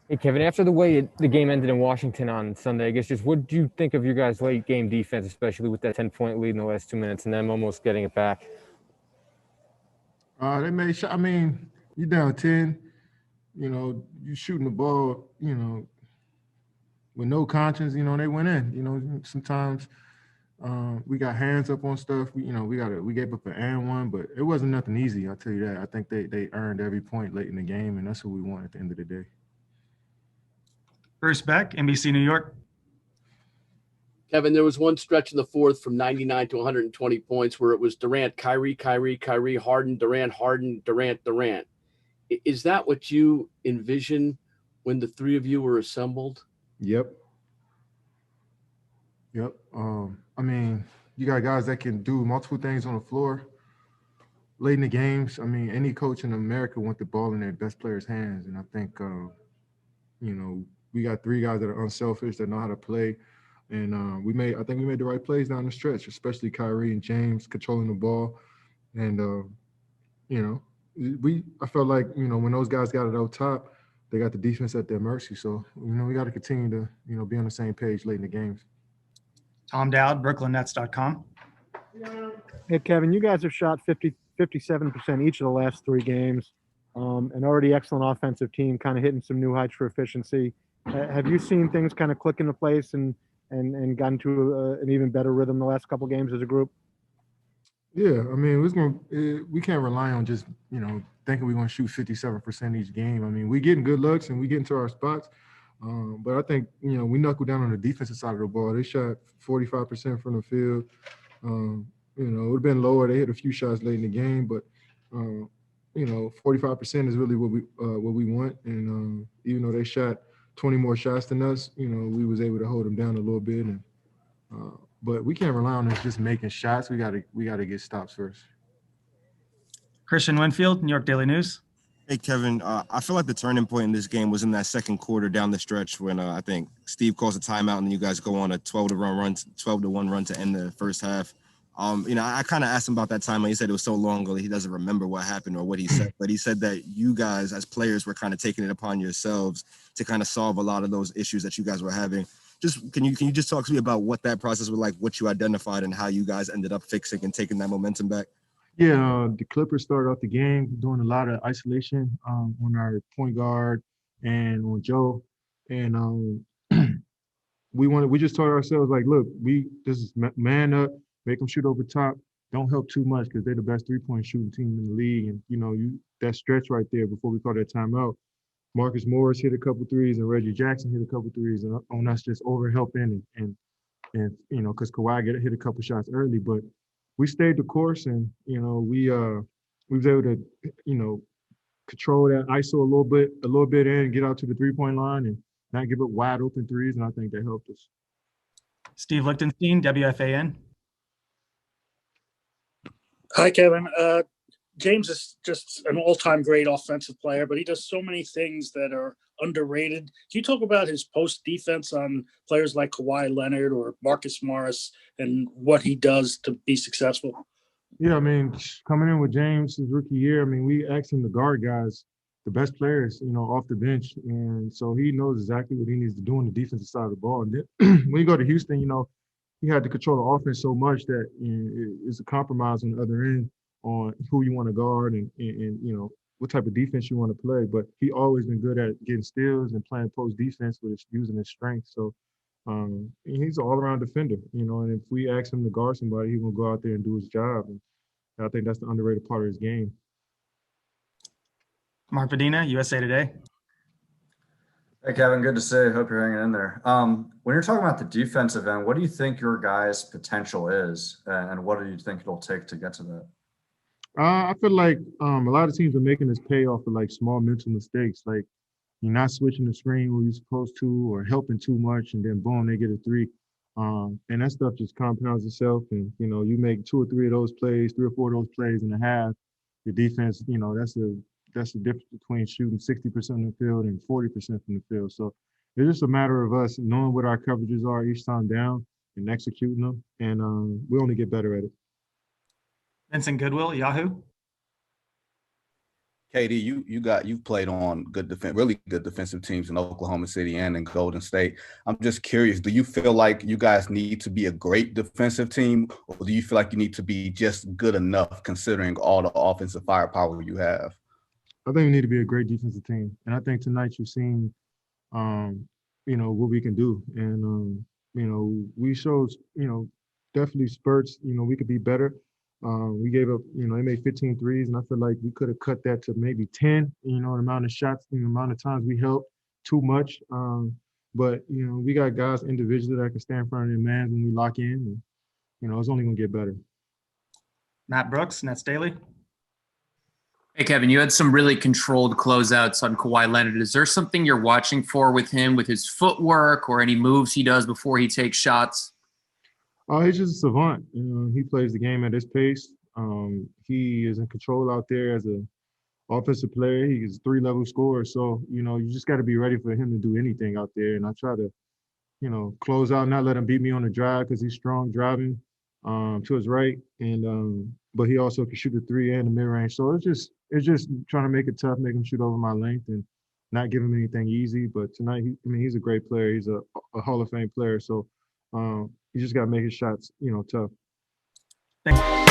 Hey, Kevin, after the way the game ended in Washington on Sunday, I guess just what do you think of your guys' late game defense, especially with that 10-point lead in the last 2 minutes and them almost getting it back? They made shot. I mean, you down 10, you shooting the ball, with no conscience, they went in. Sometimes we got hands up on stuff. We gave up an and one, but it wasn't nothing easy. I'll tell you that. I think they earned every point late in the game, and that's what we want at the end of the day. Bruce Beck, NBC New York. Kevin, there was one stretch in the fourth from 99 to 120 points where it was Durant, Kyrie, Kyrie, Kyrie, Harden, Durant, Harden, Durant, Durant. Is that what you envision when the three of you were assembled? Yep. Yep. I mean, you got guys that can do multiple things on the floor late in the games. I mean, any coach in America want the ball in their best players' hands, and I think we got three guys that are unselfish that know how to play. And I think we made the right plays down the stretch, especially Kyrie and James controlling the ball. And I felt like when those guys got it out top, they got the defense at their mercy. So we got to continue to be on the same page late in the games. Tom Dowd, BrooklynNets.com. Hey, Kevin, you guys have shot 57% each of the last three games. An already excellent offensive team, kind of hitting some new heights for efficiency. Have you seen things kind of click into place and gotten to an even better rhythm the last couple games as a group? Yeah, I mean, we can't rely on just thinking we're going to shoot 57% each game. I mean, we getting good looks and we get into our spots, but I think we knuckled down on the defensive side of the ball. They shot 45% from the field. It would have been lower. They hit a few shots late in the game, but 45% is really what we want. And even though they shot 20 more shots than us, we was able to hold them down a little bit. And but we can't rely on us just making shots. We gotta get stops first. Christian Winfield, New York Daily News. Hey, Kevin, I feel like the turning point in this game was in that second quarter down the stretch when I think Steve calls a timeout and you guys go on a 12-1 run to end the first half. I kind of asked him about that time. He said it was so long ago that he doesn't remember what happened or what he said. But he said that you guys, as players, were kind of taking it upon yourselves to kind of solve a lot of those issues that you guys were having. Just can you just talk to me about what that process was like, what you identified, and how you guys ended up fixing and taking that momentum back? Yeah, the Clippers started off the game doing a lot of isolation on our point guard and on Joe, and we just told ourselves like, look, this is man up, make them shoot over top. Don't help too much because they're the best 3-point shooting team in the league, and that stretch right there before we call that timeout. Marcus Morris hit a couple threes and Reggie Jackson hit a couple threes, and on us just over helping and because Kawhi hit a couple shots early, but we stayed the course, and we was able to control that ISO a little bit and get out to the 3-point line and not give up wide open threes, and I think that helped us. Steve Lichtenstein, WFAN. Hi, Kevin. James is just an all-time great offensive player, but he does so many things that are underrated. Can you talk about his post defense on players like Kawhi Leonard or Marcus Morris and what he does to be successful? Yeah, I mean, coming in with James his rookie year, I mean, we asked him to guard guys, the best players, off the bench, and so he knows exactly what he needs to do on the defensive side of the ball. And then when you go to Houston, he had to control the offense so much that it's a compromise on the other end on who you want to guard and what type of defense you want to play. But he always been good at getting steals and playing post defense with using his strength. So he's an all around defender, and if we ask him to guard somebody, he's gonna go out there and do his job. And I think that's the underrated part of his game. Mark Vadina, USA Today. Hey, Kevin, good to see you. Hope you're hanging in there. When you're talking about the defensive end, what do you think your guys' potential is, and what do you think it'll take to get to that? I feel like a lot of teams are making this pay off of like small mental mistakes, like you're not switching the screen where you're supposed to, or helping too much, and then boom, they get a three. And that stuff just compounds itself, and you make 2 or 3 of those plays, 3 or 4 of those plays in a half. Your defense, that's the difference between shooting 60% in the field and 40% from the field. So it's just a matter of us knowing what our coverages are each time down and executing them, and we only get better at it. Vincent Goodwill, Yahoo. KD, you've played on really good defensive teams in Oklahoma City and in Golden State. I'm just curious, do you feel like you guys need to be a great defensive team, or do you feel like you need to be just good enough considering all the offensive firepower you have? I think we need to be a great defensive team, and I think tonight you've seen, what we can do, and we showed, definitely spurts. We could be better. We gave up, they made 15 threes, and I feel like we could have cut that to maybe 10, the amount of shots, the amount of times we helped too much. But, we got guys individually that can stand in front of their man when we lock in, and, it's only going to get better. Matt Brooks, Nets Daily. Hey, Kevin, you had some really controlled closeouts on Kawhi Leonard. Is there something you're watching for with him, with his footwork or any moves he does before he takes shots? Oh, he's just a savant. He plays the game at his pace. He is in control out there as an offensive player. He's a 3-level scorer. So, you just got to be ready for him to do anything out there. And I try to, close out, not let him beat me on the drive because he's strong driving to his right. And but he also can shoot the 3 and the mid-range. So it's just trying to make it tough, make him shoot over my length and not give him anything easy. But tonight, he's a great player. He's a Hall of Fame player. So you just got to make his shots, tough. Thanks.